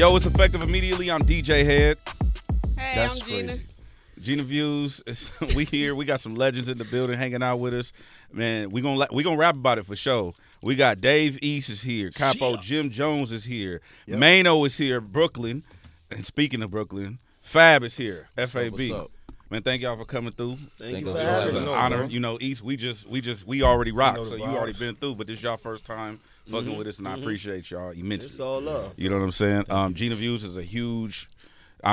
Yo, it's effective immediately. I'm DJ Hed. Hey, That's I'm Gina. crazy. Gina Views. We here. We got some legends in the building hanging out with us. Man, we gonna rap about it for sure. We got Dave East is here. Capo Jim Jones is here. Yep. Maino is here. Brooklyn. And speaking of Brooklyn, Fab is here. FAB. What's up? Man, thank y'all for coming through. Thank you It's for an having us. honor. You know, East, we already rock. So you already been through, but this is y'all first time fucking with us, and I appreciate y'all immensely. It's all love. You know what I'm saying? Gina Views is a huge.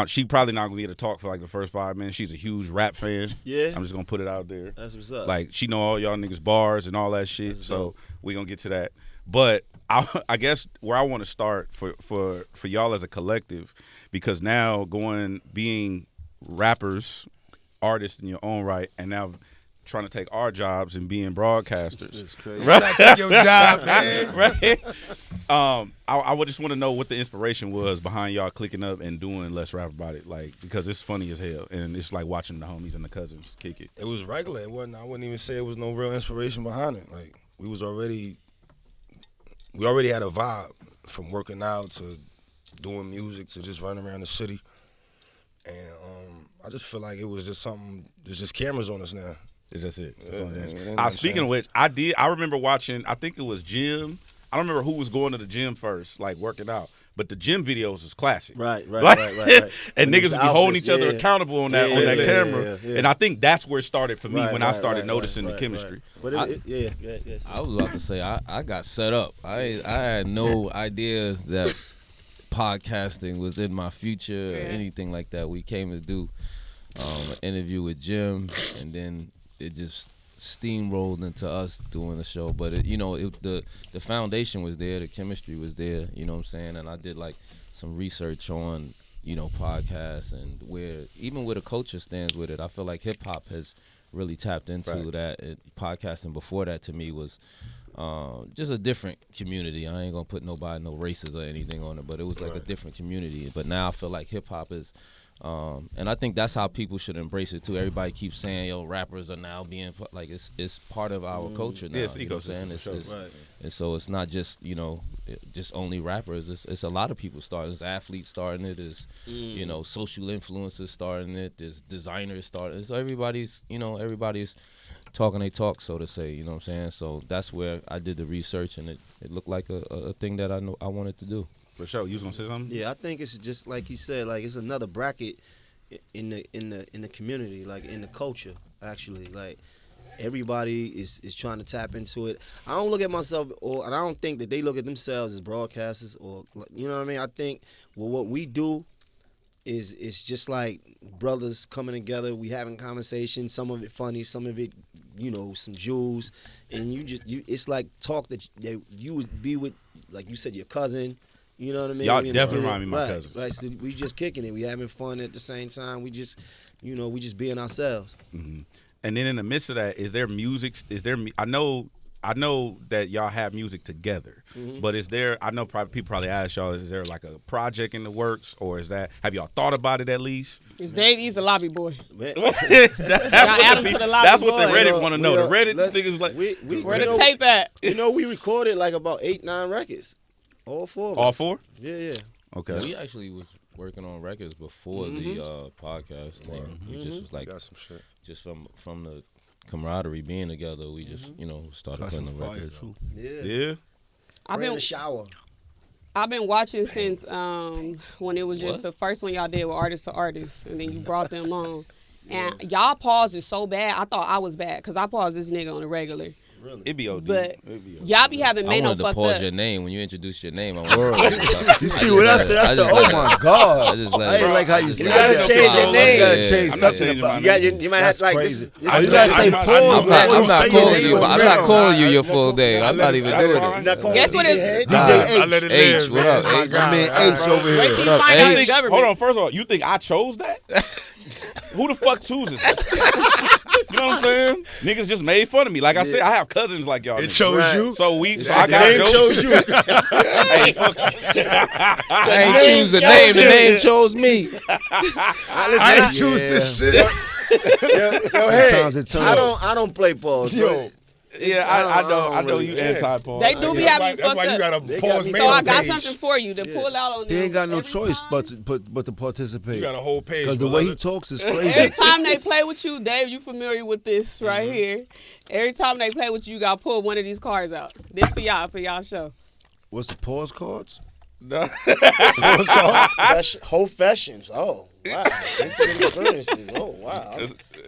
She probably not gonna get to talk for like the first 5 minutes. She's a huge rap fan. Yeah. I'm just gonna put it out there. That's what's up. Like she know all y'all niggas bars and all that shit. So we gonna get to that. But I guess where I want to start for y'all as a collective, because now being rappers, artists in your own right, and now trying to take our jobs and being broadcasters. It's crazy. Right? Take your job, man. Right. I would just want to know what the inspiration was behind y'all clicking up and doing Let's Rap About It, like, because it's funny as hell, and it's like watching the homies and the cousins kick it. It was regular. It wasn't. I wouldn't even say it was no real inspiration behind it. Like we already had a vibe from working out to doing music to just running around the city, and I just feel like it was just something. There's just cameras on us now. It's just it. Yeah, speaking of which, I remember watching, I think it was Jim. I don't remember who was going to the gym first, like working out. But the gym videos is classic. Right. And niggas would be holding each other yeah. accountable on that camera. Yeah. And I think that's where it started for me when I started Right, noticing the chemistry. But yeah. I was about to say I got set up. I had no idea that podcasting was in my future or anything like that. We came to do an interview with Jim, and then it just steamrolled into us doing the show. But the foundation was there, the chemistry was there, you know what I'm saying? And I did like some research on podcasts and where the culture stands with it. I feel like hip hop has really tapped into that. Podcasting before that to me was just a different community. I ain't gonna put no races or anything on it, but it was like a different community. But now I feel like hip hop is and I think that's how people should embrace it too. Everybody keeps saying, "Yo, rappers are now being like it's part of our culture now." It's you know what I'm saying? And so it's not just just only rappers. It's a lot of people starting. There's athletes starting it. There's social influencers starting it. There's designers starting it. So everybody's talking they talk, so to say. You know what I'm saying? So that's where I did the research, and it looked like a thing that I wanted to do. For sure. You was gonna say something? Yeah, I think it's just like he said, like it's another bracket in the community, like in the culture, actually. Like everybody is trying to tap into it. I don't look at myself and I don't think that they look at themselves as broadcasters or you know what I mean? I think what we do is just like brothers coming together, we having conversations, some of it funny, some of it, some jewels, and it's like talk that you would be with, like you said, your cousin. You know what I mean? Y'all definitely remind me of my cousin. Right, so we just kicking it. We having fun at the same time. We just, we just being ourselves. Mm-hmm. And then in the midst of that, is there music? I know that y'all have music together, but is there? I know people probably ask y'all, is there like a project in the works, or have y'all thought about it at least? Is Dave East a lobby boy? That's what the Reddit want to know. The Reddit niggas like, where the tape at? We recorded like about 8-9 records. All four. All four? Yeah. Okay. We actually was working on records before the podcast thing. We just was like, got some shit. Just from the camaraderie being together, we just started putting the records out. Yeah. I've been in the shower. I've been watching since when it was just the first one y'all did with Artist to Artist, and then you brought them on. And y'all pause is so bad. I thought I was bad because I pause this nigga on the regular. Really? It be OD. But y'all be having Maino fucked up. I wanted to pause your name when you introduced your name. You see what I said? I said, "Oh my God!" I didn't like how you said it. You gotta change your name. You gotta change something about it. You might have to like this. You gotta say pause. I'm not calling you. I'm not calling you your full name. I'm not even doing it. Guess what it is? DJ H. What up, H? My man H over Wait here. till you find out the Hold government. on. First of all, you think I chose that? Who the fuck chooses that? You know what I'm saying? Niggas just made fun of me. Like I said, I have cousins like y'all. It chose you. So I got chose you. Hey, fuck. I ain't choose the name. The name chose me. I ain't choose this shit. Yo, hey, I don't play balls. Yo. Yeah, I know you anti-pause. They do be having That's fucked why you up. gotta pause So I got page. something for you to pull out on them. He ain't got no every choice time. but to participate. You got a whole page. Because the way he talks is crazy. Every time they play with you, Dave, you familiar with this right here. Every time they play with you, you got to pull one of these cards out. This for y'all show. What's the pause cards? No. What's called whole fashions. Oh wow, intimate experiences. Oh wow.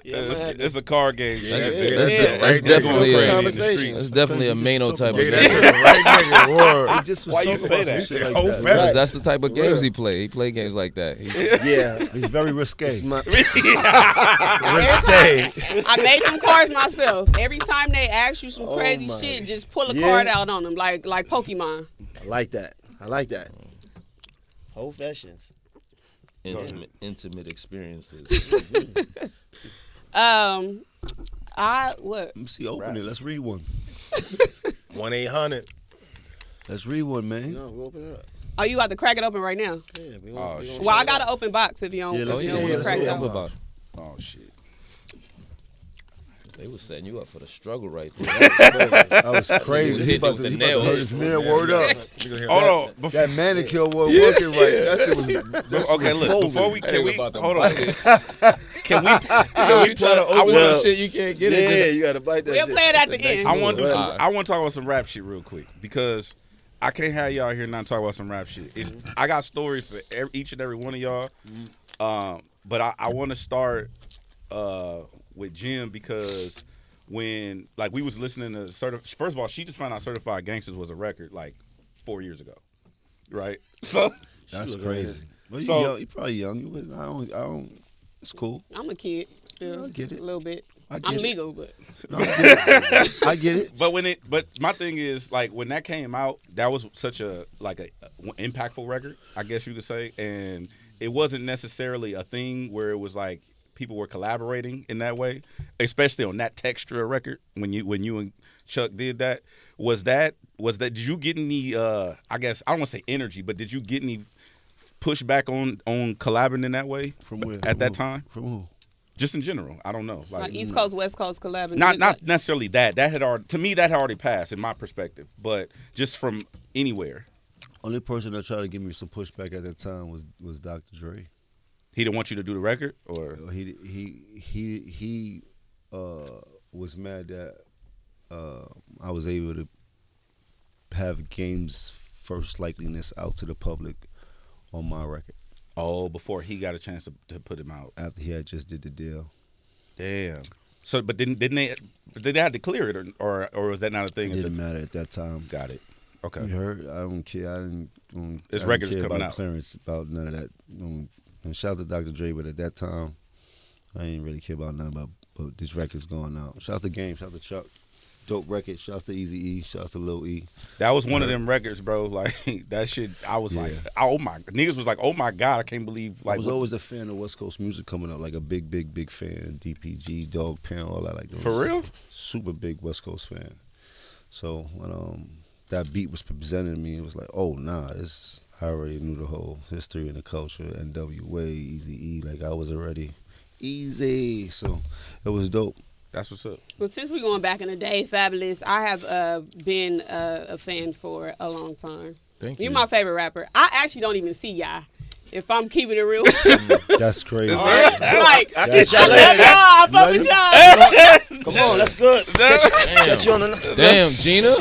It's a card game. That's definitely conversation. definitely a Maino type of Yeah, game. that's the right nigga. Word. He just was Why you talking say about some that? shit like Whole that. fashion. Because that's the type of games he play. He play games like that. Yeah. He's very risque. It's my, Risque. I made them cards myself. Every time they ask you some Oh crazy my. shit, just pull a Yeah. card out on them, like Pokemon. I like that. Whole fashions. Intimate experiences. What? Let me see, open it. Let's read one. 1-800. Let's read one, man. No, we open it up. Oh, you about to crack it open right now? Yeah, we Oh, we shit. Well, I got an open box if you don't, Yeah, let's if you see don't it. want to crack Let's it see it. open. Oh shit. They was setting you up for the struggle right there. That was crazy. was He hitting about with to the hurt nails. his nail. Word up. Hold on. Before, That manicure wasn't working right. That shit was. That okay, shit was look. Before folded. we can we about them hold on. pockets. Can we? You try to open wanna- shit, you can't get Yeah, it. you gotta bite that We'll shit. play it at the end. I want to do some. Alright. I want to talk about some rap shit real quick because I can't have y'all here not talk about some rap shit. It's, I got stories for each and every one of y'all, but I want to start with Jim because when like we was listening to first of all, she just found out Certified Gangstas was a record like 4 years ago, right? So That's crazy. Well, you So- young. You probably young. You wouldn't- I don't. It's cool. I'm a kid still. I get it. A little bit. I get I'm it. legal, but No, I get it. I get it. But my thing is like when that came out, that was such a impactful record, I guess you could say, and it wasn't necessarily a thing where it was like people were collaborating in that way, especially on that Texture record when you and Chuck did that. Was that did you get any I guess I don't want to say energy, but did you get any pushback on collaborating in that way From where? at From that who? time? From who? Just in general, I don't know. like East Coast, West Coast collab. Not necessarily that. That had already, to me, that had already passed in my perspective. But just from anywhere, Only person that tried to give me some pushback at that time was Dr. Dre. he didn't want you to do the record, or He was mad that I was able to have Game's first likeliness out to the public on my record before he got a chance to put him out. after he had just did the deal. Damn. So, but did they have to clear it, or was that not a thing? It didn't matter at that time. Got it. Okay. You heard? I don't care. I didn't. This I record's didn't care coming about out. clearance, about none of that. And shout out to Dr. Dre, but at that time, I didn't really care about nothing about this record's going out. Shout out to Game. Shout out to Chuck. Dope record. Shout out to Easy E. Shout out to Lil E. That was one of them records, bro. Like that shit. I was like, oh my, niggas was like, oh my god, I can't believe. I Like, was always a fan of West Coast music coming up, like a big fan. DPG, Dog Pound, all that. Like those. For real? Super big West Coast fan. So when that beat was presented to me, it was like, oh nah, this. I already knew the whole history and the culture. NWA, Easy E, like I was already easy. So it was dope. that's what's up. But since we're going back in the day, Fabolous, I have been a fan for a long time. Thank you. You're my favorite rapper. I actually don't even see y'all. If I'm keeping it real with you. That's crazy. Like, I catch I y'all love later. y'all. I fuck with y'all. Come on, that's good. Catch you on the Damn, Gina.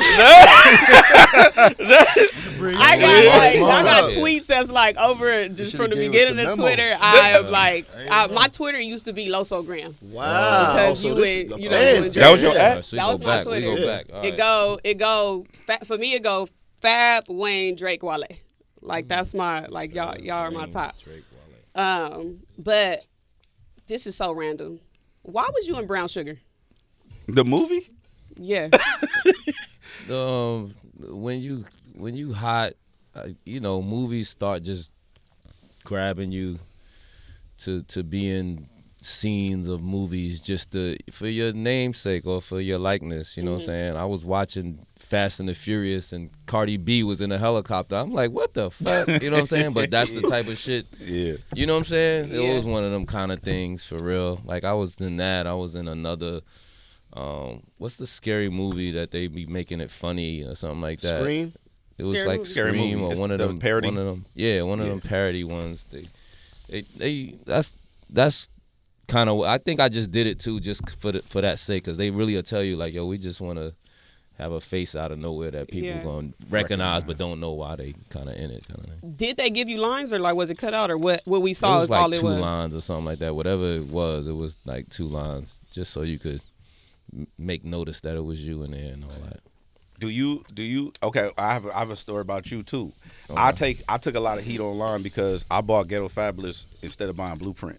I got Yeah. tweets that's like over just should've from the gave us beginning the of memo. Twitter. I am like, my Twitter used to be Losogram. Wow. Because So you this would, is you a know, fan. you enjoy That was your it. app? So That we was go my back. We Twitter. go back. All right. It go. For me, it go Fab, Wayne, Drake, Wale. Like that's my y'all are my top. Drake, Wale. But this is so random. Why was you in Brown Sugar? The movie? Yeah. When you hot, movies start just grabbing you to be in scenes of movies just for your namesake or for your likeness. You know what I'm saying? I was watching Fast and the Furious and Cardi B was in a helicopter. I'm like, what the fuck? You know what I'm saying? But that's the type of shit. Yeah. You know what I'm saying? Yeah. It was one of them kind of things for real. Like I was in that. I was in another What's the scary movie that they be making it funny or something like that? Scream. It was Scary like movie. Scary Scream movie. or one of The them parody? One of them, yeah, one of them parody ones. They that's kind of. I think I just did it too, just for that sake, because they really will tell you like, yo, we just want to have a face out of nowhere that people gonna recognize but don't know why they kind of in it. Did they give you lines, or like was it cut out, or what we It saw was is like all it 2 was? lines or something like that. Whatever it was like 2 lines, just so you could make notice that it was you in there and all that. Do you? Okay, I have a story about you too. I took a lot of heat online because I bought Ghetto Fabolous instead of buying Blueprint.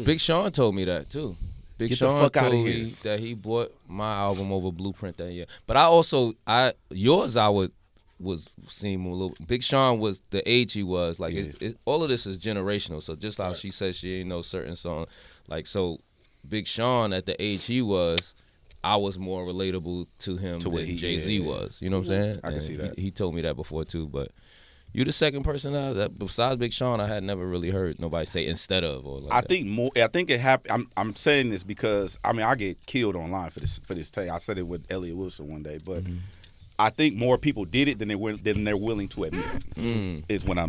Big Sean told me that too. Big Get the Sean fuck outta told here. me that he bought my album over Blueprint that year. But I was seeing a little. Big Sean was the age he was. Like all of this is generational. So just how she said she ain't know certain song, like so, Big Sean at the age he was, I was more relatable to him than Jay-Z was. You know what I'm saying? I can see that. He told me that before too, but. You the second person that besides Big Sean I had never really heard nobody say instead of or like I that. think more. I think it happened. I'm saying this because I mean I get killed online for this take. I said it with Elliot Wilson one day, but I think more people did it than they're willing to admit. Is my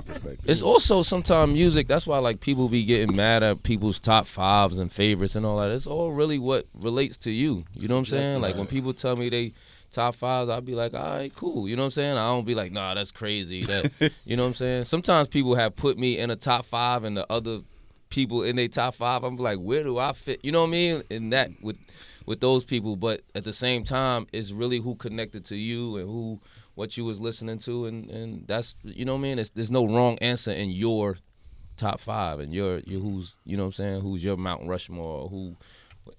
perspective. It's also sometimes music. That's why like people be getting mad at people's top 5s and favorites and all that. It's all really what relates to you. You know what I'm saying? Like when people tell me they top 5s, I'll be like, all right, cool. You know what I'm saying? I don't be like, nah, that's crazy. That you know what I'm saying? Sometimes people have put me in a top 5 and the other people in their top 5. I'm like, where do I fit? You know what I mean? In that with those people, but at the same time, it's really who connected to you and what you was listening to, and that's, you know what I mean? There's no wrong answer in your top 5 and your who's, you know what I'm saying, who's your Mount Rushmore or who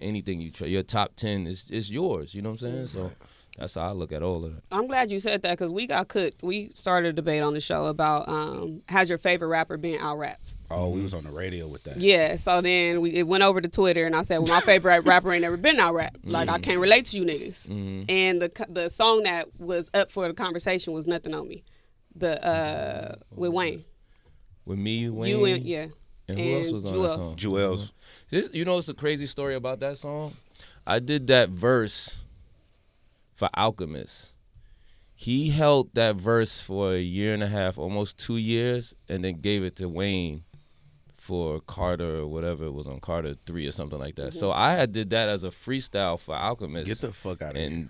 anything you try. Your top 10 is yours, you know what I'm saying? So that's how I look at all of it. I'm glad you said that because we got cooked. We started a debate on the show about has your favorite rapper been out-rapped? Oh, we was on the radio with that. Yeah, so then it went over to Twitter, and I said, well, my favorite rapper ain't never been out-rapped. Like, I can't relate to you niggas. And the song that was up for the conversation was Nothing on Me, with Wayne. With me, Wayne? You and, yeah. And who else was on that song? Jewels. You know what's the crazy story about that song? I did that verse for Alchemist. He held that verse for 1.5 years, almost 2 years, and then gave it to Wayne for Carter or whatever. It was on Carter 3 or something like that. So I had did that as a freestyle for Alchemist. Get the fuck out of here.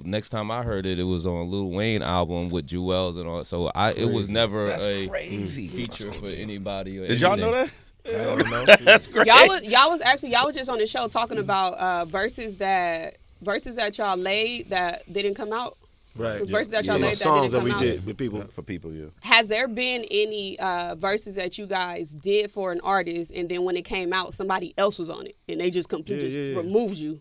Next time I heard it, it was on Lil Wayne album with Jewels and all. So it was never a crazy feature for anybody. Or Did y'all know that? I don't know. That's great. Y'all was just on the show talking about verses that y'all laid that didn't come out. Right. Verses that y'all laid songs that that we didn't come did out. with people. For people, yeah. Has there been any verses that you guys did for an artist, and then when it came out, somebody else was on it, and they just completely removed you?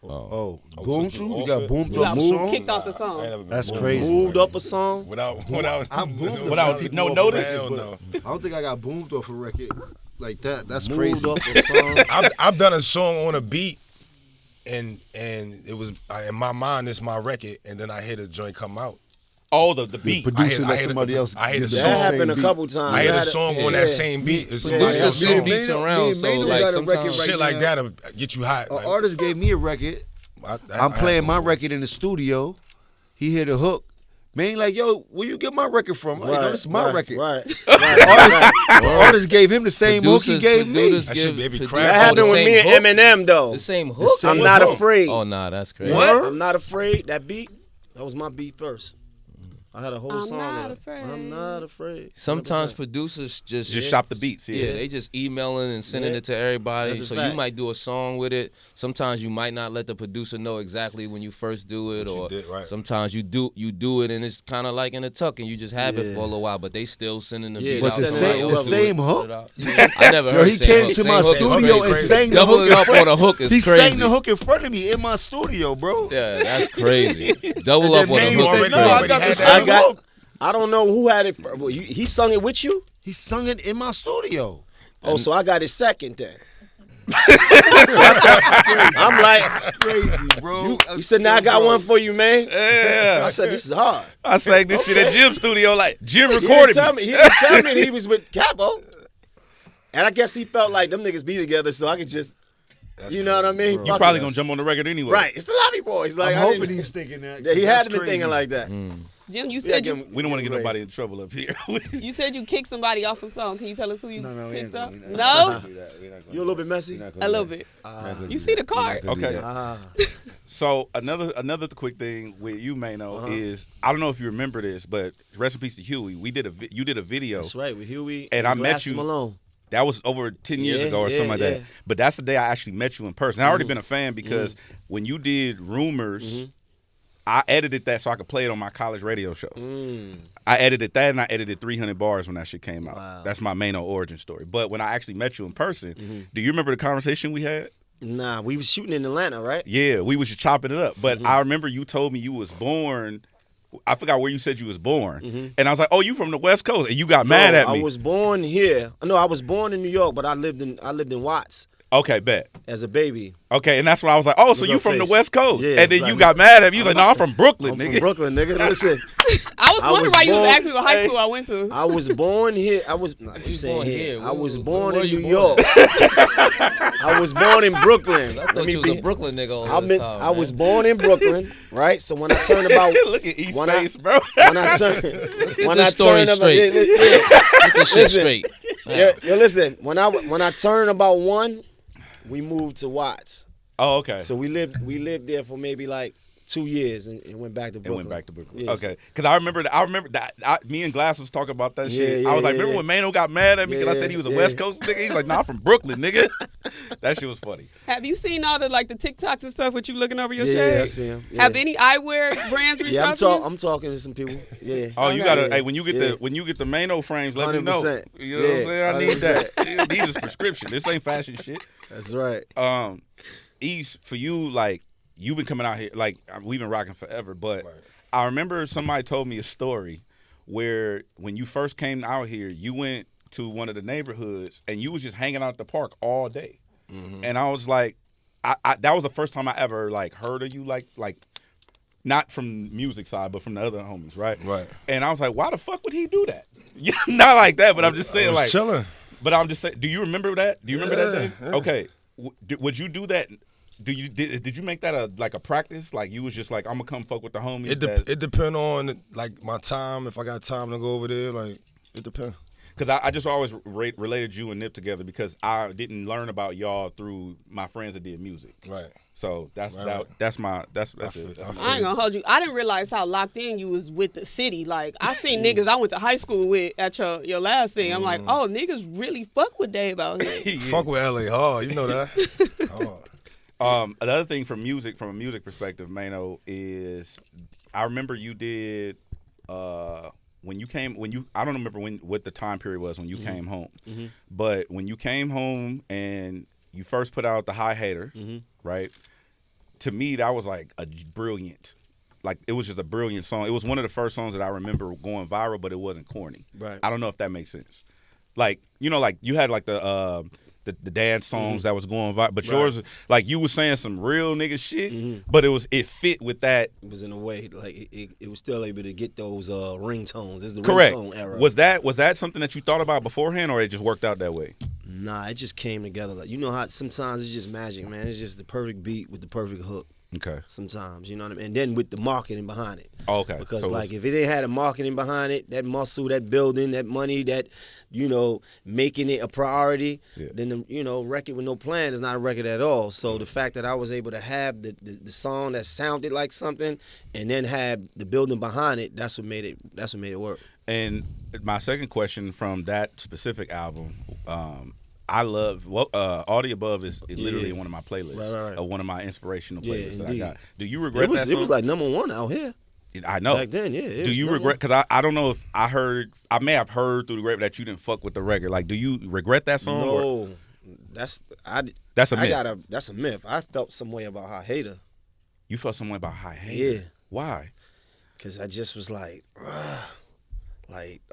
Boomed you? You got boomed You up got the song? kicked off the song. That's crazy. Moved up a song. Without I boomed Without no notice? Hell no. I don't think I got boomed off a record like that. That's Moved crazy. up a song. I've done a song on a beat, and it was in my mind it's my record, and then I hear the joint come out. Oh, the beat. Producer I let hit somebody else. I hit do a the song. That same happened a beat. couple times. I hit a had song on that same beat. It's somebody Producer else's send song. beats around, so Maino like got a record sometimes right Shit like now. that'll get you hot. An artist gave me a record. I'm playing my record in the studio. He hit a hook. Man, like, yo, where you get my record from? I'm like, no, this is my record. Artist gave him the same hook he gave me. That shit baby That crap. happened with me and Eminem though. The same hook. I'm not afraid. Oh nah, that's crazy. What? I'm not afraid. That beat, that was my beat first. I had a whole I'm song. not on it. afraid. I'm not afraid. Sometimes 100%. producers just shop the beats. Yeah, they just emailing and sending it to everybody. That's a So fact. you might do a song with it. Sometimes you might not let the producer know exactly when you first do it, What you or did, right. sometimes you do it and it's kind of like in a tuck and you just have it for a little while, but they still sending the beat but out. the to same- somebody the else to same put hook? it out. I never Yo, heard he same came hook. to Same my hook is studio crazy. and sang the Double hook it in up front. on a hook is He crazy. sang the hook in front of me in my studio, bro. Yeah, that's crazy. Double up And on a then hook Maino is said, no, I crazy. got the Had same that hook. I don't know who had it. Well, he sung it with you. He sung it in my studio. Oh, so I got it second then. I'm like, Crazy, bro. he said, "Now I got one for you, man." Yeah. I said, "This is hard." I sang this shit at Jim's studio. Like Jim He didn't recorded tell me. me. He didn't tell me he was with Capo. And I guess he felt like them niggas be together, so I could just You know what I mean? You probably gonna jump on the record anyway. Right. It's the Lobby Boys. Like, I'm hoping he was thinking that. Yeah, he had to be crazy. thinking like that. Jim, you said We don't want to get nobody in trouble up here. you said you kicked somebody off a song. Can you tell us who you No, kicked up? we No, You a little bit messy? a little bit. You see the card? Okay. So another quick thing with you, Maino, is I don't know if you remember this, but rest in peace to Huey. You did a video. That's right, with Huey And I met you. Malone. That was over 10 years ago or something like that. But that's the day I actually met you in person. I already been a fan because when you did Rumors, I edited that so I could play it on my college radio show. I edited that and I edited 300 bars when that shit came out. Wow. That's my Maino origin story. But when I actually met you in person, do you remember the conversation we had? Nah, we was shooting in Atlanta, right? Yeah, we was just chopping it up. But I remember you told me you was born. I forgot where you said you was born. And I was like, oh, you from the West Coast. And you got mad at me. I was born here. No, I was born in New York, but I lived in Watts Okay, bet. as a baby. Okay, and that's when I was like, oh, so Look you her from the face. West Coast. Yeah, and then like, you got mad at me. You was like, no, I'm from Brooklyn, I'm nigga. from Brooklyn, nigga. Listen, I was wondering was why you was born- asking me what high school I went to. I was born here. I was born here. I was Where born in you New born? York. I was born in Brooklyn. I thought you was a Brooklyn nigga all this time, I was man. born in Brooklyn, right? So when I turned about Look at East when I- Face, bro. when I turned when I this story turned about straight. yeah, Get this shit Listen. straight. yeah, listen, when I turned about 1, we moved to Watts. Oh, okay. So we lived there for maybe like 2 years and went back to It Brooklyn. went back to Brooklyn. Yes. Okay, because I remember that. Me and Glass was talking about that shit. Yeah, I was like, yeah, remember when Maino got mad at me because I said he was a West Coast nigga? He was like, nah, I'm from Brooklyn, nigga. That shit was funny. Have you seen all the like the TikToks and stuff with you looking over your Yeah, I shades? see 'em. Have Yeah. any eyewear brands reached Yeah, out to you? I'm talking to some people. Yeah. Oh, you Okay. gotta. Yeah. Hey, when you get Yeah. the Maino frames, let me know. 100%. You know what I'm saying? I need 100%. that. These is prescription. This ain't fashion shit. That's right. East, for you, like, you've been coming out here, like, we've been rocking forever, but I remember somebody told me a story where when you first came out here, you went to one of the neighborhoods and you was just hanging out at the park all day. And I was like, that was the first time I ever, like, heard of you, like, not from music side, but from the other homies, right? Right. And I was like, why the fuck would he do that? Yeah, not like that, but I'm just saying, like, chilling. but I'm just saying, do you remember that? Do you remember that day? Yeah. Okay. Would you do that? Did you make that a practice? Like you was just like, I'm gonna come fuck with the homies. It depend on like my time. If I got time to go over there, like it depends. Because I just always related you and Nip together because I didn't learn about y'all through my friends that did music. Right. So that's Right. that's I it. feel I ain't gonna hold you. I didn't realize how locked in you was with the city. Like I seen niggas I went to high school with at your last thing. I'm like, oh, niggas really fuck with Dave out here. Fuck with LA hard, you know that. Hard. Another thing from a music perspective, Maino, is I remember you did I don't remember what the time period was when you came home, but when you came home and you first put out the High Hater, right? To me, that was like it was just a brilliant song. It was one of the first songs that I remember going viral, but it wasn't corny. Right. I don't know if that makes sense. Like, you know, like you had like the dance songs that was going viral, but yours, like you was saying some real nigga shit, but it fit with that. It was in a way like it was still able to get those ringtones. This is the Correct. ringtone era. Was that something that you thought about beforehand, or it just worked out that way? Nah, it just came together. Like, you know how sometimes it's just magic, man. It's just the perfect beat with the perfect hook. Okay. Sometimes, you know what I mean? And then with the marketing behind it. Oh, okay. Because, So like, if it ain't had a marketing behind it, that muscle, that building, that money, that, you know, making it a priority, then, the record with no plan is not a record at all. So the fact that I was able to have the song that sounded like something and then have the building behind it, that's what made it work. And my second question from that specific album, I love All the Above is literally one of my playlists, Right. or one of my inspirational playlists that I indeed. got. Do you regret that song? It was like #1 out here. I know. Back then, yeah. Do you regret? Because I don't know if I may have heard through the grapevine that you didn't fuck with the record. Like, do you regret that song? Or? No, that's a myth. That's a myth. I felt some way about High Hater. You felt some way about High Hater? Yeah. Why? Because I just was like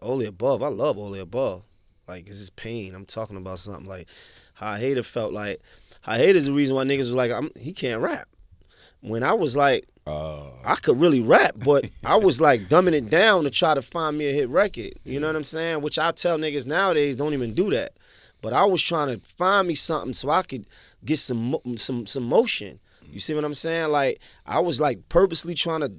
All the Above. I love All the Above. Like, it's just pain. I'm talking about something like High Hater felt like High Hater's the reason why niggas was like, he can't rap. When I was like, I could really rap, but I was like dumbing it down to try to find me a hit record. You know what I'm saying? Which I tell niggas nowadays don't even do that. But I was trying to find me something so I could get some motion. You see what I'm saying? Like I was like purposely trying to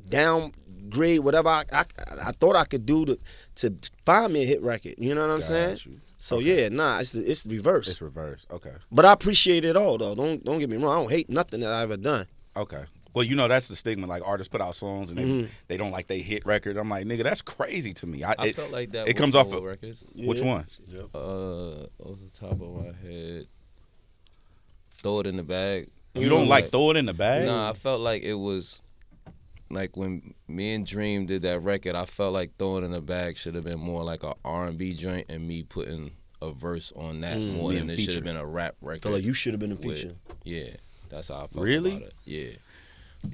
downgrade whatever I thought I could do to find me a hit record. You know what I'm saying? So yeah, it's the reverse. It's reverse. Okay. But I appreciate it all though. Don't get me wrong. I don't hate nothing that I ever done. Okay. Well, you know that's the stigma. Like artists put out songs and they don't like they hit record. I'm like, nigga, that's crazy to me. I felt like that. It comes off of records. Which one? Yep. Off the top of my head, Throw It in the Bag. You don't like Throw It in the Bag? Nah, I felt like it was like when me and Dream did that record. I felt like Throw It in the Bag should have been more like a R&B joint, and me putting a verse on that more than it should have been a rap record. I feel like you should have been a feature. Yeah, that's how I felt really? about it. Yeah.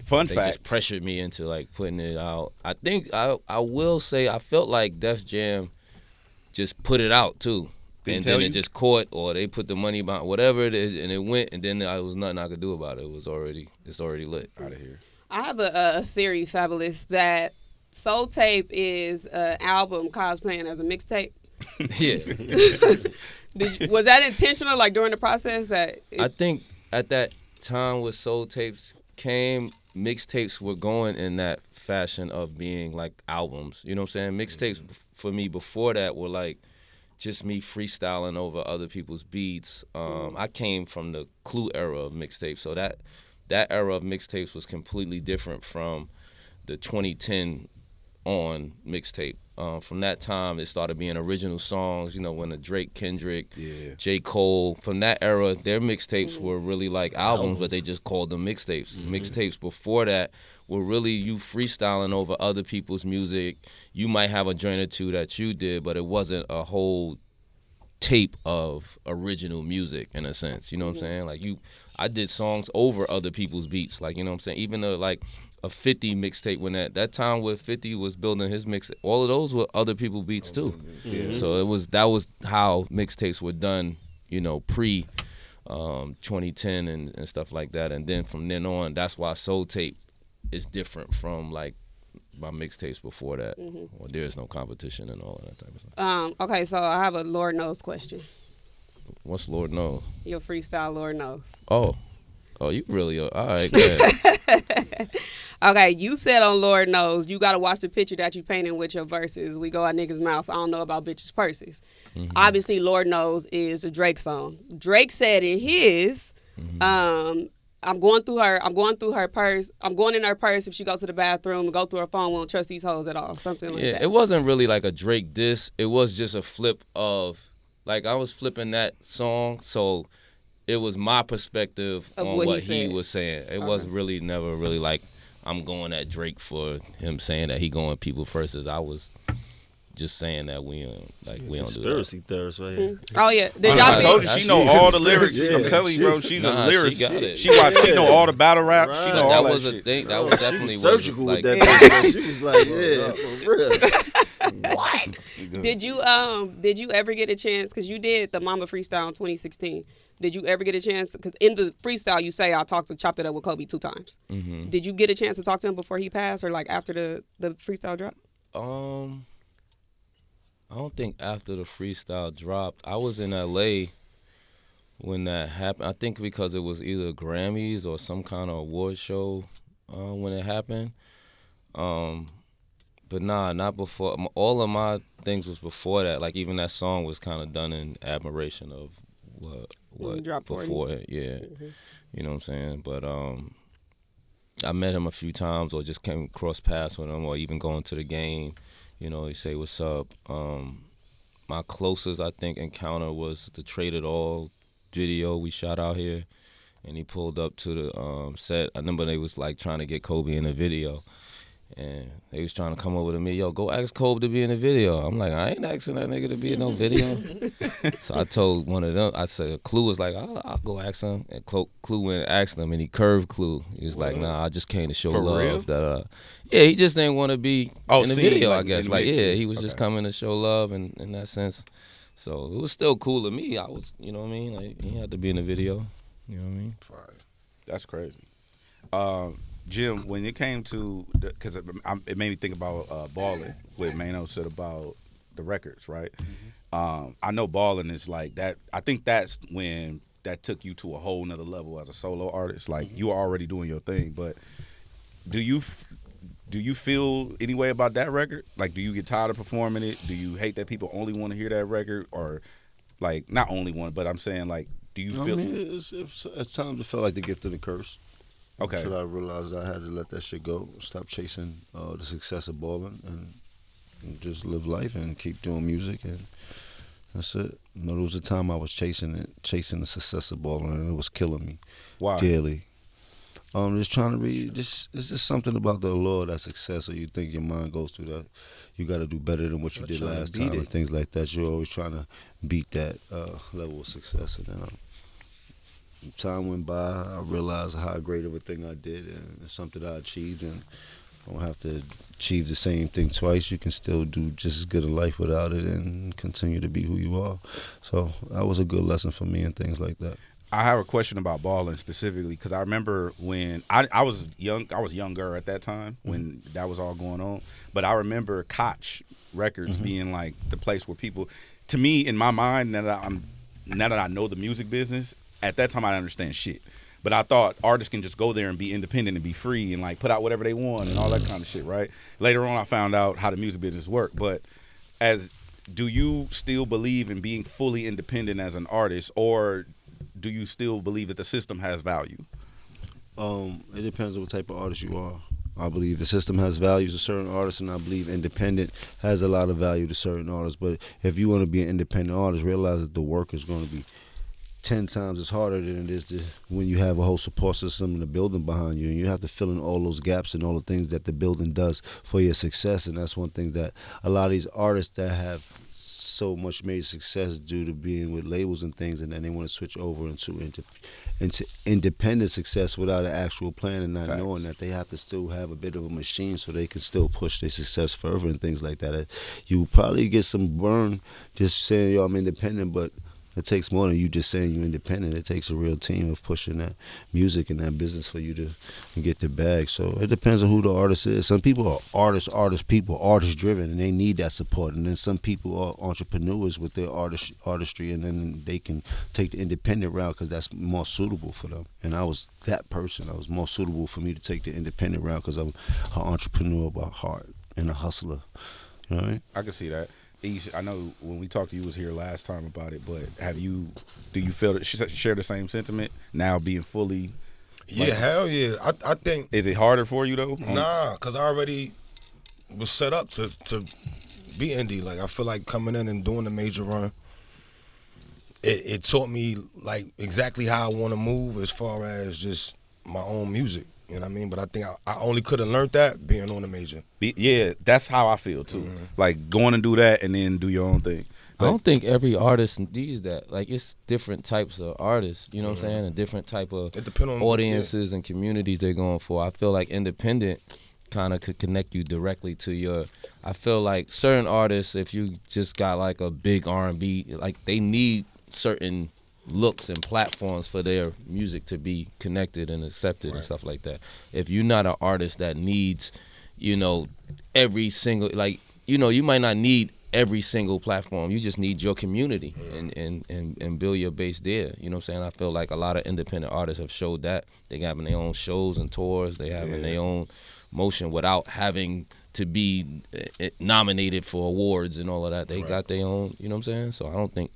Fun they fact. Just pressured me into like putting it out. I think I will say I felt like Def Jam just put it out too. And then it just caught, or they put the money behind whatever it is, and it went, and then there was nothing I could do about it. It's already lit. Out of here. I have a theory, Fabolous, that Soul Tape is an album cosplaying as a mixtape. Yeah. Was that intentional, like during the process? I think at that time when Soul Tapes came, mixtapes were going in that fashion of being like albums. You know what I'm saying? Mixtapes for me before that were like just me freestyling over other people's beats. I came from the Clue era of mixtapes, so that era of mixtapes was completely different from the 2010 on mixtape. From that time, it started being original songs, you know, when the Drake, Kendrick, J. Cole, from that era, their mixtapes were really like albums, but they just called them mixtapes. Mixtapes before that were really you freestyling over other people's music. You might have a joint or two that you did, but it wasn't a whole tape of original music in a sense, you know what I'm saying? Like I did songs over other people's beats, like, you know what I'm saying? Even though like a 50 mixtape when that time where 50 was building his mix, all of those were other people's beats too. So that was how mixtapes were done, you know, pre 2010 and stuff like that. And then from then on, that's why Soul Tape is different from like my mixtapes before that. Well, there is no competition and all of that type of stuff. Okay, so I have a Lord Knows question. What's Lord Knows? Your freestyle Lord Knows. Oh, you really are. All right, go ahead. Okay, you said on Lord Knows, you got to watch the picture that you painting with your verses. We go at niggas' mouth. I don't know about bitches' purses. Obviously, Lord Knows is a Drake song. Drake said in his, I'm going through her purse. I'm going in her purse if she goes to the bathroom, go through her phone, won't trust these hoes at all. Something like that. Yeah, it wasn't really like a Drake diss. It was just a flip of, like, I was flipping that song, so it was my perspective on what he was saying. It wasn't really never really like I'm going at Drake for him saying that he going people first. As I was just saying that we don't do that. Conspiracy theorist right here. Oh yeah, did y'all I told you she know all the lyrics. I'm telling you, bro, she's a lyricist. She got it. She know all the battle raps. Right. She know all that was shit. a thing. That was definitely she was surgical with that. She was like, for real. What? Did you ever get a chance? Because you did the Mama freestyle in 2016. Did you ever get a chance? Because in the freestyle, you say I chopped it up with Kobe 2 times. Did you get a chance to talk to him before he passed, or like after the freestyle drop? I don't think after the freestyle dropped. I was in LA when that happened. I think because it was either Grammys or some kind of award show when it happened. But nah, not before. All of my things was before that. Like even that song was kind of done in admiration of what before it. Yeah, you know what I'm saying. But I met him a few times, or just came cross paths with him, or even going to the game. You know, he say what's up. My closest I think encounter was the Trade It All video we shot out here, and he pulled up to the set. I remember they was like trying to get Kobe in the video. And they was trying to come over to me, yo, go ask Kobe to be in the video. I'm like, I ain't asking that nigga to be in no video. So I told one of them, I said, Clue was like, I'll go ask him. And Clue went and asked him, and he curved Clue. He was like, nah, I just came to show love. Real? Yeah, he just didn't want to be in the video, like, I guess. Like, yeah, he was just coming to show love in that sense. So it was still cool to me. I was, you know what I mean? Like, he had to be in the video. You know what I mean? That's crazy. Jim, when it came to, because it made me think about Ballin, what Maino said about the records, right? I know Ballin is like that. I think that's when that took you to a whole nother level as a solo artist? Like you were already doing your thing, but do you feel any way about that record? Like, do you get tired of performing it? Do you hate that people only want to hear that record, or like not only one, but I'm saying like, do you feel? I mean, at times it felt like the gift and the curse. Okay. Until I realized I had to let that shit go, stop chasing the success of Ballin, and just live life and keep doing music, and that's it. You know, there was a time I was chasing the success of Ballin, and it was killing me. Why? Daily. Just trying to read. It's just something about the allure of that success, or you think your mind goes through that. You got to do better than what you did last time, and things like that. You're always trying to beat that level of success, and then time went by. I realized how great of a thing I did, and it's something I achieved, and I don't have to achieve the same thing twice. You can still do just as good a life without it and continue to be who you are. So that was a good lesson for me and things like that. I have a question about Ballin specifically because I remember when I was younger at that time when that was all going on. But I remember Koch Records being like the place where people, to me, in my mind, now that I know the music business, at that time I didn't understand shit. But I thought artists can just go there and be independent and be free and like put out whatever they want and all that kind of shit, right? Later on I found out how the music business worked. But do you still believe in being fully independent as an artist, or do you still believe that the system has value? It depends on what type of artist you are. I believe the system has value to certain artists, and I believe independent has a lot of value to certain artists. But if you want to be an independent artist, realize that the work is going to be 10 times as harder than it is when you have a whole support system and a building behind you, and you have to fill in all those gaps and all the things that the building does for your success. And that's one thing that a lot of these artists that have so much made success due to being with labels and things, and then they want to switch over into independent success without an actual plan and not knowing that they have to still have a bit of a machine so they can still push their success further and things like that. You probably get some burn just saying, yo, I'm independent, but it takes more than you just saying you're independent. It takes a real team of pushing that music and that business for you to get the bag. So it depends on who the artist is. Some people are artist-driven, and they need that support. And then some people are entrepreneurs with their artistry, and then they can take the independent route because that's more suitable for them. And I was that person. I was more suitable for me to take the independent route because I'm an entrepreneur by heart and a hustler. You know what I mean? I can see that. I know when we talked to you was here last time about it, but do you feel that share the same sentiment now being fully? Yeah, hell yeah. I think. Is it harder for you though? Nah, cause I already was set up to be indie. Like I feel like coming in and doing the major run, it taught me like exactly how I want to move as far as just my own music. You know what I mean? But I think I only could have learned that being on a major. Yeah, that's how I feel too. Mm-hmm. Like going and do that and then do your own thing. But I don't think every artist needs that. Like it's different types of artists, you know what I'm saying? And different type of audiences and communities they're going for. I feel like independent kind of could connect you directly to your. I feel like certain artists, if you just got like a big R&B, like they need certain looks and platforms for their music to be connected and accepted and stuff like that. If you're not an artist that needs, every single, like, you might not need every single platform. You just need your community and build your base there. You know what I'm saying? I feel like a lot of independent artists have showed that. They having their own shows and tours. They having their own motion without having to be nominated for awards and all of that. They got their own, you know what I'm saying? So I don't think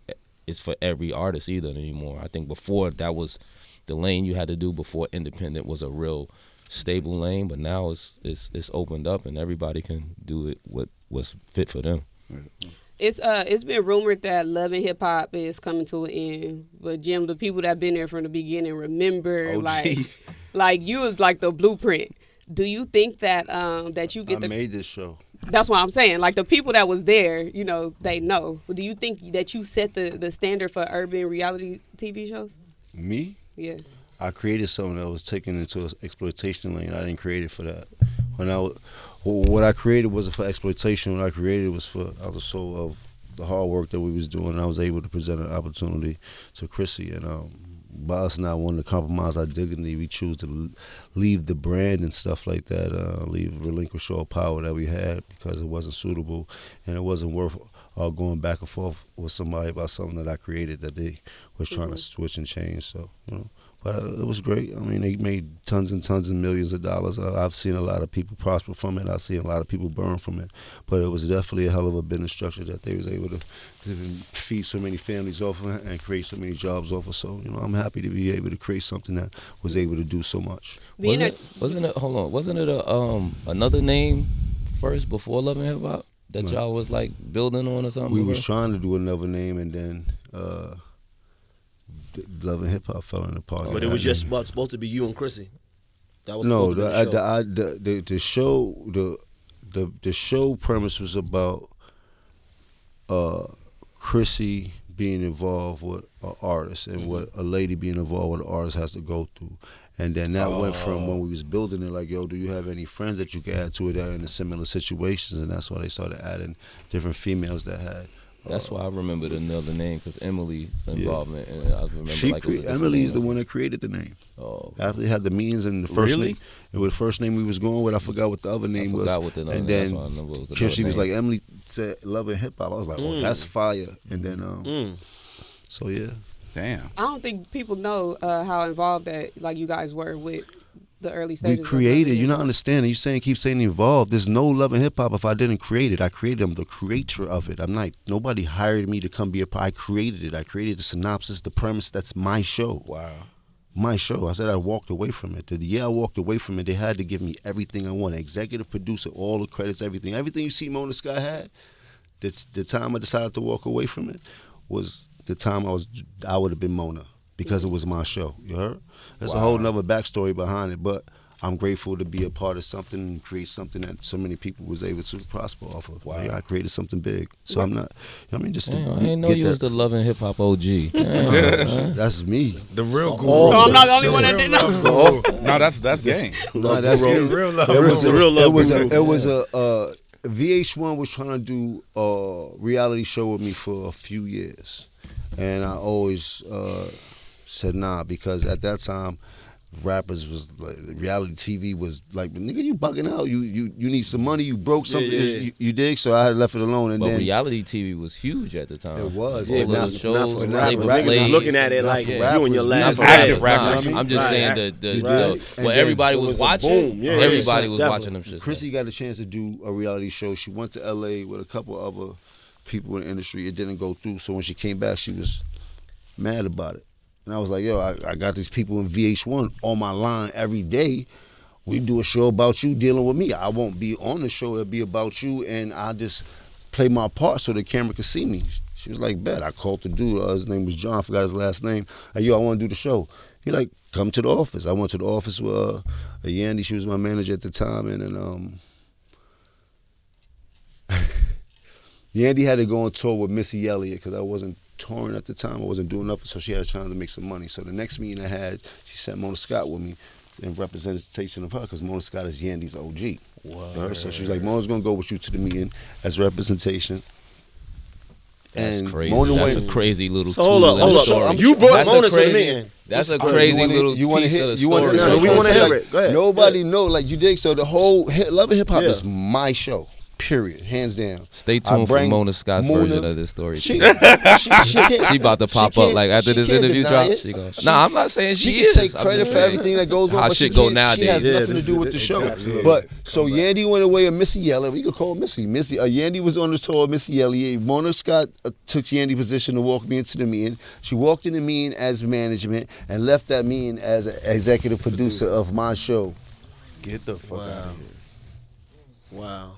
it's for every artist either anymore. I think before that was the lane you had to do before independent was a real stable lane, but now it's opened up and everybody can do it what was fit for them. It's been rumored that Love and Hip Hop is coming to an end, but Jim, the people that been there from the beginning remember like you was like the blueprint. Do you think that that you get I made this show? That's what I'm saying. Like the people that was there, they know. Do you think that you set the standard for urban reality TV shows? Me? Yeah. I created something that was taken into an exploitation lane. I didn't create it for that. What I created wasn't for exploitation. What I created was for I was so of the hard work that we was doing. I was able to present an opportunity to Chrissy, and by us not wanting to compromise our dignity, we choose to leave the brand and stuff like that, relinquish all power that we had because it wasn't suitable and it wasn't worth going back and forth with somebody about something that I created that they was trying to switch and change. So, but it was great. I mean, they made tons and tons and millions of dollars. I've seen a lot of people prosper from it. I've seen a lot of people burn from it. But it was definitely a hell of a business structure that they was able to feed so many families off of and create so many jobs off of. So, I'm happy to be able to create something that was able to do so much. Wasn't it another name first before Love and Hip Hop that y'all was like building on or something? We was trying to do another name and then Love and Hip Hop fell in apart. But it was just supposed to be you and Chrissy. That was no. The show. The show premise was about Chrissy being involved with an artist and what a lady being involved with an artist has to go through. And then that went from when we was building it, like, yo, do you have any friends that you can add to it that are in similar situations? And that's why they started adding different females that had. That's why I remembered another name, because Emily involvement, and I remember Emily's the one that created the name. Oh, after they had the means and the first name, it was the first name we was going with. I forgot what the other name was. And then she was like, Emily said Love and Hip Hop. I was like, oh, that's fire. And then, so yeah. Damn. I don't think people know how involved that like you guys were with the early stages. We created. You're not understanding. You keep saying involved. There's no Love and Hip Hop if I didn't create it. I created. I'm the creator of it. I'm not. Nobody hired me to come be a part. I created it. I created the synopsis, the premise. That's my show. Wow. My show. I said I walked away from it. The year I walked away from it, they had to give me everything I wanted. Executive producer, all the credits, everything. Everything you see Mona Sky had. The time I decided to walk away from it was the time I would have been Mona. Because it was my show, you heard? There's a whole nother backstory behind it, but I'm grateful to be a part of something and create something that so many people was able to prosper off of. Wow. I created something big. So I'm not, I mean, just to I didn't know you was the Love and Hip Hop OG. That's me. The real guru. So I'm not the only one that didn't know. No, that's gang. No, that's me. Real love. It was a VH1 was trying to do a reality show with me for a few years. And I always said nah, because at that time rappers was like, reality TV was like, nigga, you bugging out. You need some money. You broke something. Yeah. You dig? So I had left it alone. And but then reality TV was huge at the time. it was. Yeah, All those shows, they was niggas played. looking at it like you and your last active rappers. rappers. I'm just saying what everybody was watching. Yeah, Everybody was definitely. watching them shit. Chrissy got a chance to do a reality show. She went to LA with a couple other people in the industry. It didn't go through. So when she came back, she was mad about it. And I was like, yo, I got these people in VH1 on my line every day. We do a show about you dealing with me. I won't be on the show. It'll be about you, and I just play my part so the camera could see me. She was like, bet. I called the dude. His name was John. I forgot his last name. Like, yo, I want to do the show. He like, come to the office. I went to the office with a Yandy. She was my manager at the time. And then Yandy had to go on tour with Missy Elliott because I wasn't touring at the time. I wasn't doing nothing, so she had a chance to make some money. So the next meeting I had, she sent Mona Scott with me in representation of her, because Mona Scott is Yandy's OG. Wow. So she's like, Mona's gonna go with you to the meeting as representation. That's crazy. Mona That's went, a crazy little So hold up. story. You brought That's Mona a to the crazy- meeting. That's a crazy little piece of the story. No, we wanna hear it. Go ahead. Nobody know, like you dig. So the whole Love and Hip Hop is my show. Period, hands down. Stay tuned for Mona Scott's version of this story. She about to pop up like after this interview drop. She goes, nah, I'm not saying she can is. take credit for everything that goes on. How but shit she go can't- nowadays. She has nothing to do with the show. But so Yandy went away and Missy Elliott. We could call Missy. Yandy was on the tour. Missy Elliott. Mona Scott took Yandy's position to walk me into the meeting. She walked in the meeting as management and left that meeting as an executive producer of my show. Get the fuck out of here. Wow.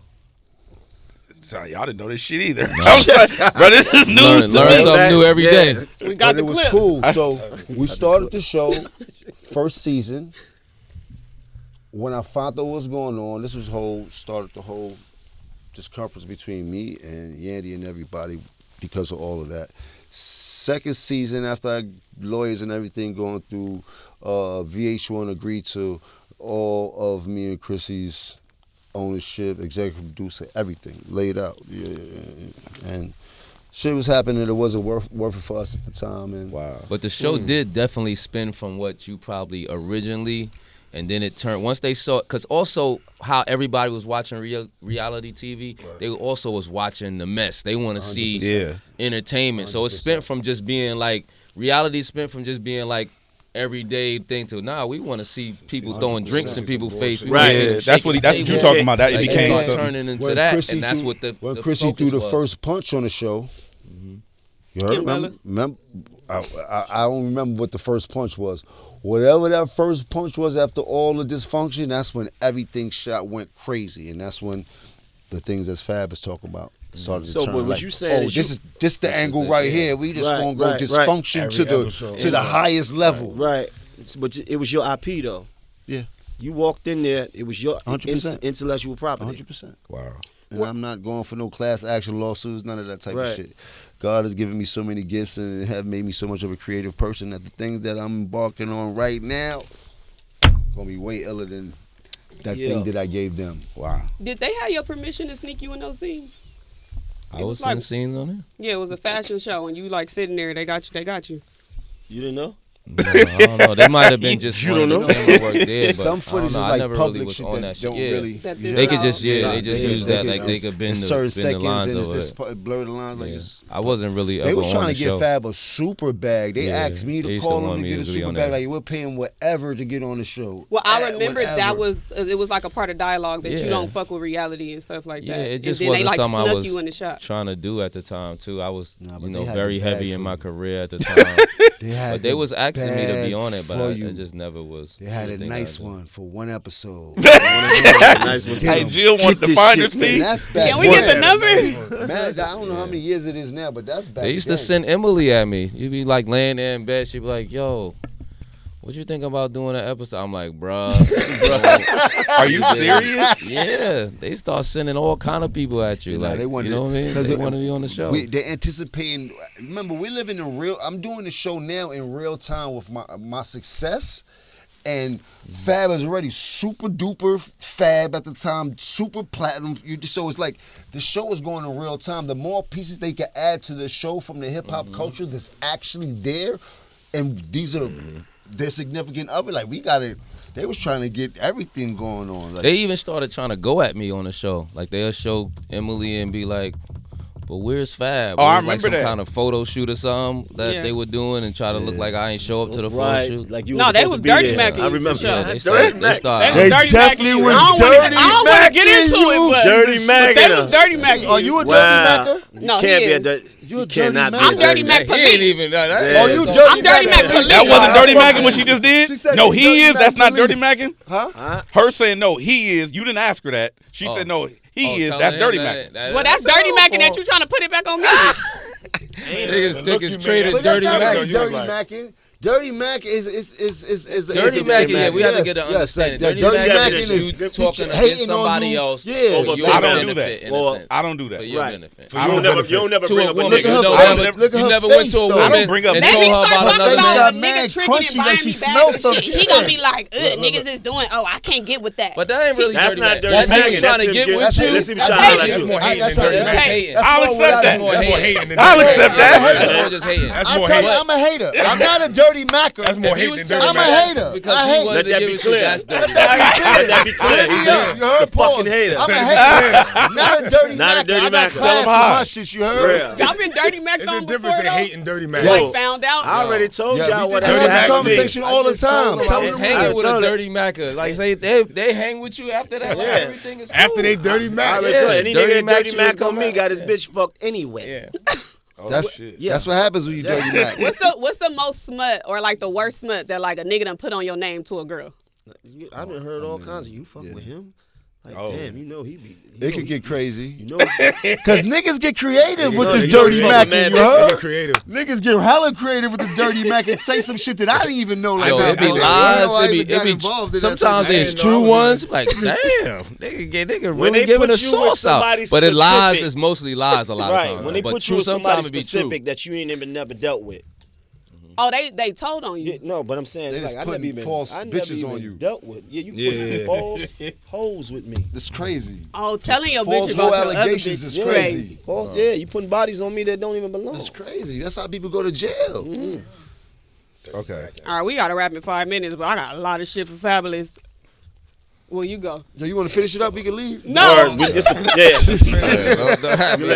So y'all didn't know this shit either. I was like, bro, this is news. Learn something new every day. We got But the it was clip. cool. So we started the show, first season. When I found out what was going on, this was started the whole discomfort between me and Yandy and everybody because of all of that. Second season, after lawyers and everything going through, VH1 agreed to all of me and Chrissy's ownership, executive producer, everything laid out. Yeah. And shit was happening that wasn't worth it for us at the time. And Wow. But the show did definitely spin from what you probably originally, and then it turned, once they saw, because also how everybody was watching reality TV, they also was watching the mess. They want to see entertainment. 100%. So it spent from just being like, reality spent from just being like everyday thing to, we want to see people throwing drinks in people's face. Right. That's what you talking about. That like, it became turning into that, and that's what the when the Chrissy focus threw the was. first punch on the show. You heard? Remember? I don't remember what the first punch was. Whatever that first punch was after all the dysfunction, that's when everything went crazy, and that's when the things that Fab is talking about started to turn. So what you saying is this the angle right here. We just gonna go dysfunction to the highest level. Right. But it was your IP though. Yeah. You walked in there. It was your 100%. Intellectual property. 100%. Wow. And I'm not going for no class action lawsuits, none of that type of shit. God has given me so many gifts and have made me so much of a creative person that the things that I'm embarking on right now gonna be way iller than that thing that I gave them. Wow. Did they have your permission to sneak you in those scenes? I was in scenes on it. Yeah, it was a fashion show, and you like sitting there. They got you. You didn't know? No, I don't know. They might have been just You don't know? work there, but Some footage is I like never public really was shit on that that don't shit. really. That you They know? could just They use that like they could bend in the certain bend the seconds lines and it's of just it. blur the lines like Yeah. it's. I wasn't really They ever was on trying the to get show. Fab a super bag. They Yeah, asked me they to used to call want him me to get a to be super on bag. there. Like we're paying whatever to get on the show. Well, I remember that Whatever. it was like a part of dialogue that you Yeah. don't fuck with reality and stuff like Yeah, that. it just and then wasn't they like something I snuck was you in the shop. trying to do at the time too. I was, Nah, but you they know, had very the bag heavy in for my you. career at the time. But they was asking me to bag be on it, but for I you. just never was. They had a anything I nice did. one for one episode. Nice one. Hey, Jill wanted to this find shit, this man. fee. That's back. Can we get the number? Man, I don't know how many years it is now, but that's back. They used then. to send Emily at me. You'd be like laying there in bed. She'd be like, "Yo, what you think about doing an episode?" I'm like, "Bruh." Are you serious? Yeah, they start sending all kind of people at you. Nah, Like, they wanted- you know what I mean? 'cause They it- want to be on the show. They're anticipating. Remember, we're living in real. I'm doing the show now in real time with my success, and Fab is already super duper Fab at the time, super platinum. So it's like the show is going in real time. The more pieces they can add to the show from the hip hop culture that's actually there, and these are they're significant of it. Like we got it. They was trying to get everything going on. Like, They even started trying to go at me on the show. Like they'll show Emily and be like, "But where's Fab?" Oh, I It was remember like some that. kind of photo shoot or something that Yeah. they were doing and try to look like I ain't show up to the photo Right. shoot. Like you No, were they supposed was to be dirty there. macking I you, for remember. sure. Yeah, they Dirty started. Mac. They started. was dirty definitely macking you. was I don't wanna- dirty I don't want to get macking into you. it, but Dirty but macking they us. was dirty macking Are you. you a dirty Wow. macker? No, Can't he be a is. dirty. You a You dirty cannot be Mac. I'm dirty Mac He police. ain't even know that. Yeah. Oh, you So- dirty I'm dirty Mac police. That wasn't Dirty Mac. Mackin what she just did? She said No, she's he Dirty is. Mac That's not police. Dirty Mackin. Huh? Her saying no, he is. You didn't ask her that. She said no, he is. telling That's him Dirty that- Mackin. Well, that's dirty macking that you trying to put it back on me. Niggas took his traded But Dirty that's not Mac. like Dirty Mackin. Dirty Mac is Dirty Mackin, yeah, we have to get an understanding. Dirty Mackin is you talking against somebody else. Yeah, for your I don't do benefit, that. in a sense. I don't do that. For your Right. benefit. I don't benefit. You don't never To bring a up a woman, nigga. you Look at know, her never- face, look at you her never went face, to a though. woman I don't bring up and Maybe told her start about talking another about man. a mad nigga tricking crunchy and that buying she me smells bags some and shit. He shit. gonna be like, niggas is doing, I can't get with that. But that ain't really That's dirty not Mac. dirty That's Mackin. niggas trying to get with Let's you. see if he's That's trying to hating. let That's you. more hating That's than dirty hating. That's Mac. hating. That's I'll more accept what I that. do. More That's more hating. hating than I'll dirty accept Mac. that. That's more just hating. That's I more tell you, hating. I'm a hater. I'm not a dirty macker. That's more If he hating was than telling dirty I'm a Mac. hater. Because I he hate. wanted Let to that give be it to you, clear. that's dirty. Let that be clear. He's You heard a fucking pause. hater. I'm a hater. Not a dirty Not a macker. dirty I got macker. class Tell 'em to how. my shit. You heard? Real. Y'all been dirty macked There's a on difference before in though? hate and dirty Mac. Like Yo, found out? I already told Yeah, y'all we what did happened. this to conversation me. all the time. Just Tell them hanging with a told dirty Macker. Like say they hang with you after that. Like Yeah. everything is cool. After they dirty I Mac. already Yeah, told you. Any dirty nigga Mac dirty shit Mac come on me out. got his bitch fucked anyway. Yeah. That's what happens when you dirty mac. What's the most smut or like the worst smut that like a nigga done put on your name to a girl? I've been heard all kinds of you fuck with him. Like damn, you know he be. It could get crazy. You know. Cause niggas get creative with know- this you know dirty you mac, fucking you mad heard? Get creative. Niggas get hella creative with the dirty mac and say some shit that I didn't even know. Like Yo, that. it be I was like, lies. why I It even got be involved in that sometimes type of it's shit? true ones. Like damn, nigga When really they giving put the you with sauce out. somebody But it lies specific- is mostly lies a lot of Right. times. When they but put you true with somebody sometimes it be true. specific that you ain't even never dealt with. Oh, they told on you. Yeah, no, but I'm saying They it's just like I never putting even false I never bitches even on you. dealt with. Yeah, you Yeah. put false hoes with me. This crazy. Oh, telling your False bitch about whole your other allegations bitch is is crazy. False, yeah, you putting bodies on me that don't even belong. This is crazy. That's how people go to jail. Okay. All right, we got to wrap in 5 minutes, but I got a lot of shit for Fabolous. Where you go? So you want to finish it up? We can leave. No. Don't have me.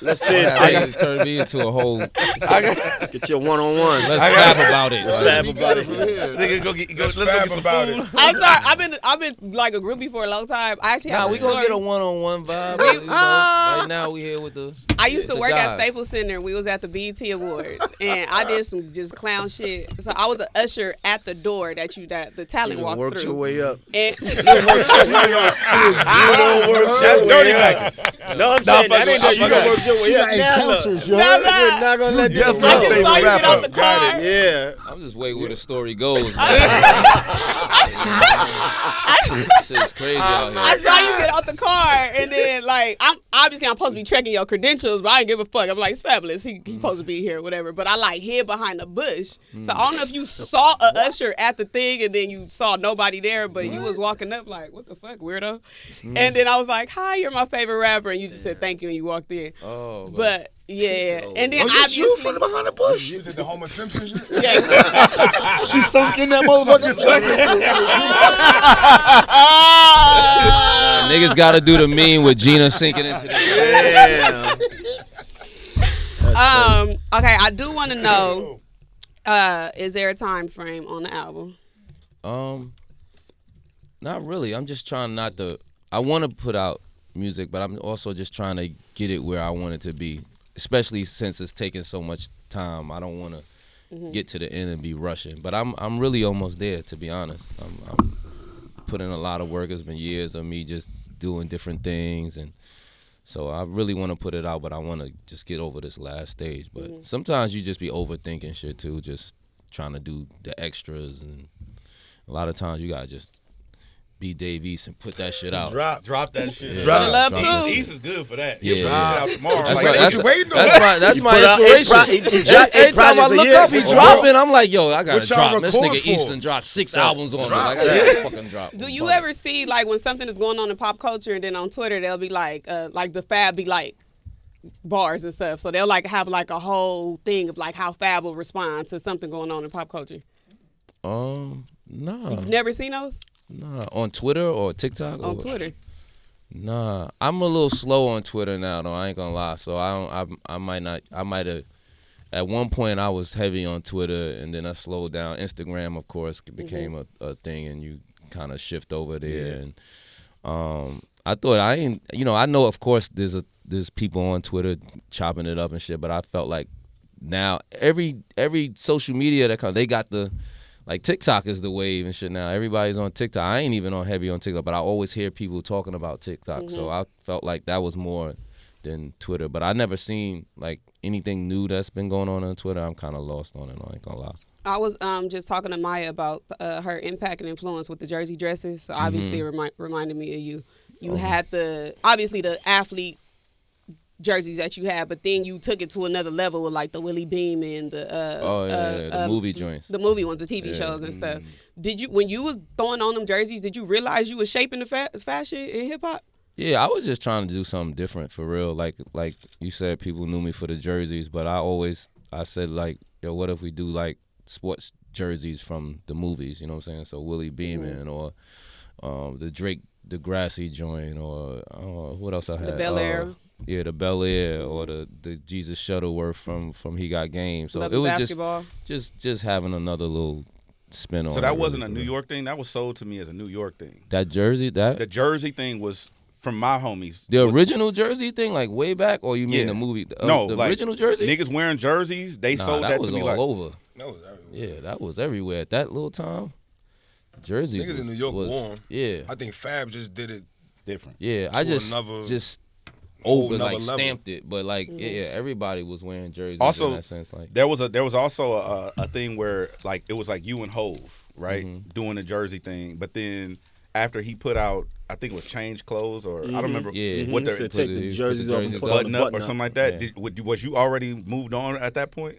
Let's finish. Turn me into a whole. Get your one-on-one. Let's rap about it. Let's Like, fab about it. Nigga, let's go fab get some about food. it. I'm sorry. I've been like a groupie for a long time. I actually have Nah, a we gonna story. get a one-on-one vibe. You know? Right now we here with the. I used to the work at guys. Staples Center. We was at the BET Awards, and I did some just clown shit. So I was an usher at the door that the talent walks Work through. your way up. And You don't work your way up. No, I'm saying that ain't that you gonna work your way up. Now look, Nah. we're not gonna let this I go. just saw you get out the car. Yeah. I'm just waiting where the story goes. Shit's crazy out here. I saw you get out the car, and then like I'm supposed to be checking your credentials, but I didn't give a fuck. I'm like, it's Fabolous. He supposed to be here, whatever. But I like hid behind the bush, so I don't know if you saw a usher at the thing, and then you saw nobody there, but you was walking up like, what the fuck, weirdo? And then I was like, hi, you're my favorite rapper, and you just said thank you, and you walked in. Oh, But yeah, and then Oh, you obviously, from behind the bush. You did the Homer Simpson shit? yeah. She sunk in that motherfucker. niggas gotta do the meme with Gina sinking into the. Okay, I do want to know, is there a time frame on the album? Not really. I'm just trying not to. I want to put out music, but I'm also just trying to get it where I want it to be. Especially since it's taking so much time, I don't want to get to the end and be rushing. But I'm really almost there, to be honest. I'm putting a lot of work. It's been years of me just doing different things, and so I really want to put it out. But I want to just get over this last stage. But sometimes you just be overthinking shit too, just trying to do the extras, and a lot of times you gotta just be Dave East and put that shit out. Drop that shit. Yeah, Drop. drop Love that too. shit. East is good for that. Yeah. He'll put that shit out tomorrow. That's, Like, that's, you waiting on? that's my put out inspiration. Every time I projects a look year. up, he dropping. I'm like, yo, I gotta What y'all drop. This record nigga for? Easton dropped 6 albums on me. Drop. Like, I gotta fucking drop. Do you ever see like when something is going on in pop culture, and then on Twitter they'll be like the Fab be like bars and stuff, so they'll like have like a whole thing of like how Fab will respond to something going on in pop culture. Nah, You've never seen those nah. On Twitter or TikTok? on or, Twitter? Nah, I'm a little slow on Twitter now, though. I ain't gonna lie. So I might not. I might have. At one point, I was heavy on Twitter, and then I slowed down. Instagram, of course, became a thing, and you kind of shift over there. And I thought I ain't. You know, I know, of course, there's people on Twitter chopping it up and shit, but I felt like now every social media that comes, they got the. Like TikTok is the wave and shit now. Everybody's on TikTok. I ain't even on heavy on TikTok, but I always hear people talking about TikTok. So I felt like that was more than Twitter. But I never seen like anything new that's been going on Twitter. I'm kind of lost on it. I ain't gonna lie. I was just talking to Maya about her impact and influence with the jersey dresses. So obviously it reminded me of you. You had the athlete jerseys that you had, but then you took it to another level with like the Willie Beam and the the movie joints, the movie ones, the TV shows and stuff. Did you, when you was throwing on them jerseys, did you realize you was shaping the fashion in hip hop? Yeah, I was just trying to do something different for real. Like you said, people knew me for the jerseys, but I said like, yo, what if we do like sports jerseys from the movies? You know what I'm saying? So Willie Beeman or the Drake Degrassi joint, or what else I had? The Bel Air. Yeah, the Bel Air, or the Jesus Shuttleworth from He Got Game. So Love it was basketball. just having another little spin on it. So that wasn't a really. New York thing. That was sold to me as a New York thing. That jersey, The jersey thing was from my homies. the original jersey thing, like way back, or you mean the movie? No, the like, original jersey. Niggas wearing jerseys. They sold that was to me all like over. That was everywhere. Yeah, that was everywhere at that little time. Jerseys. Niggas in New York was, warm. Yeah, I think Fab just did it. different. yeah. to I just another- over another like level. stamped it, but like yeah, everybody was wearing jerseys Also, in that sense. Like There was also a thing where like it was like you and Hove, right, doing the jersey thing. But then after he put out, I think it was Change Clothes, or I don't remember Yeah. what He the said take the jerseys off and put on the button up or button something like that. Yeah. Was you already moved on at that point?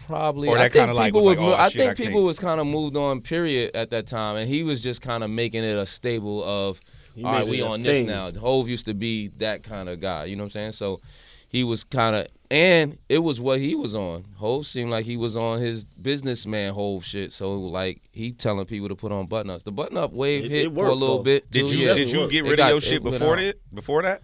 Probably. Or that I think kinda like people was like, would- oh, I shit, think I people can't. was kind of moved on, period, at that time, and he was just kind of making it a stable of, all right, made we it a on thing. this now. Hove used to be that kind of guy, you know what I'm saying? So he was kind of, and it was what he was on. Hove seemed like he was on his businessman Hove shit. So like he telling people to put on button ups. The button up wave It hit for a worked, little though. bit. Did too, you yeah. did you get It rid got- of your it shit went before out. that? Before that?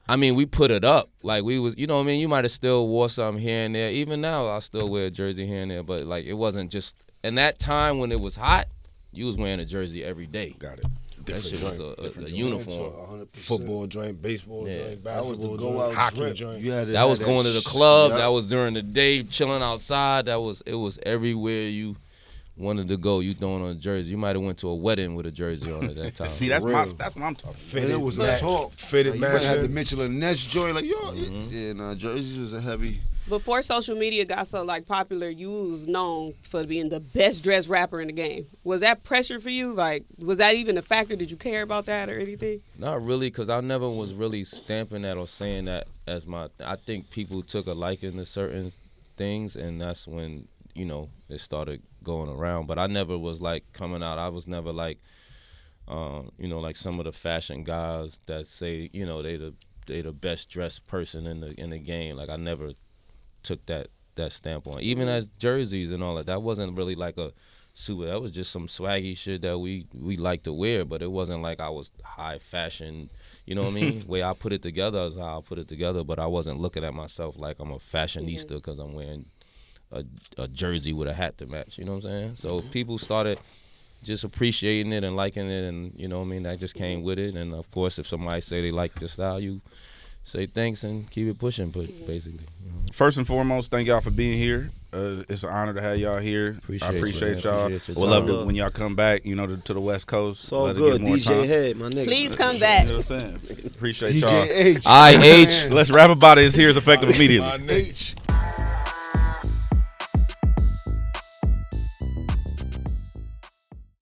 I mean, we put it up. Like we was, you know what I mean? You might have still wore something here and there. Even now, I still wear a jersey here and there. But like, it wasn't just, in that time when it was hot, you was wearing a jersey every day. Got it. That shit was a uniform. 100%. Football joint, baseball Yeah. joint, That was the basketball go joint, out hockey drip. joint. You had to That have was going to the club. That was during the day, chilling outside. It was everywhere you wanted to go. You throwing on a jersey. You might have went to a wedding with a jersey on at that time. See, that's real. what I'm talking about. And it was a talk. Fitted Like, you might have the matching. Mitchell and Ness joint. Like, yo, yeah, nah, jerseys was a heavy. Before social media got so like popular, you was known for being the best dressed rapper in the game. Was that pressure for you? Like, was that even a factor? Did you care about that or anything? Not really, because I never was really stamping that or saying that as my. I think people took a liking to certain things, and that's when, you know, it started going around. But I never was like coming out. I was never like, you know, like some of the fashion guys that say, you know, they the best dressed person in the game. Like I never took that stamp on. Even as jerseys and all that, that wasn't really like a super. That was just some swaggy shit that we like to wear, but it wasn't like I was high fashion. You know what I mean? Way I put it together is how I put it together, but I wasn't looking at myself like I'm a fashionista because I'm wearing a jersey with a hat to match. You know what I'm saying? So people started just appreciating it and liking it, and you know what I mean? That just came with it. And of course, if somebody say they like the style, you say thanks and keep it pushing, but basically. You know. First and foremost, thank y'all for being here. It's an honor to have y'all here. I appreciate y'all. We'll love it when y'all come back, you know, to the West Coast. It's all Let it good. get more DJ time. Head, my nigga. Please come back. You know what I'm saying? Appreciate DJ y'all. H. I H. Let's rap about it. It's here. It's effective immediately. My nigga.